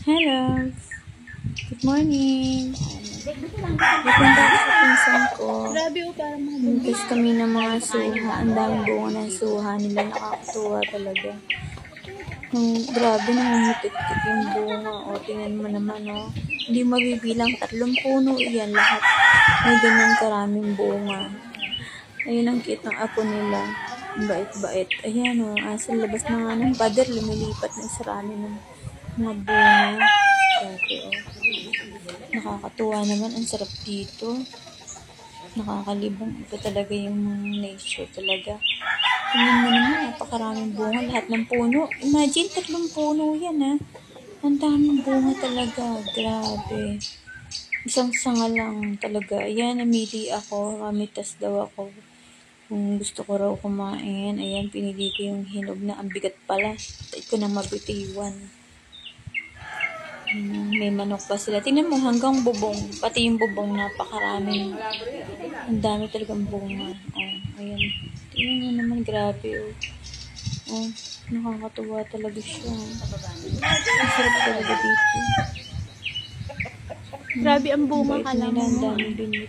Hello. Good morning. Welcome back sa pinsan ko. Grabe o, parang mga Mintas kami ng mga suha. Ang daming bunga ng suha nila. Nakakatuwa talaga. Grabe, nangungitik-tik yung bunga. O, tingnan mo naman, o. Hindi mabibilang. 3 puno iyan lahat. May ganyan karaming bunga. Ayun ang cute ng apo nila. Bait-bait. Ayan, o. Sa labas na nga ng pader, lumilipat na sarami ng mga bunga. Grabe, o. Nakakatuwa naman. Ang sarap dito. Nakakalibang. Ito talaga yung nature talaga. Tingnan mo naman, napakaraming bunga. Lahat ng puno. Imagine, 3 puno yan, ha. Ang daming bunga talaga. Grabe. Isang sanga lang talaga. Ayan, namili ako. Kamitas daw ako. Kung gusto ko raw kumain. Ayan, pinili ko yung hinog na ang bigat pala. Tayo ko na mabitiwan. May manok pa sila. Tingnan mo, hanggang bubong. Pati yung bubong, napakaraming. Ang dami talagang bunga. Oh, ayan. Tingnan mo naman, grabe. Oh, nakakatuwa talaga siya. Ang sarap talaga dito. grabe ang bunga ka lang. Ang dami binili.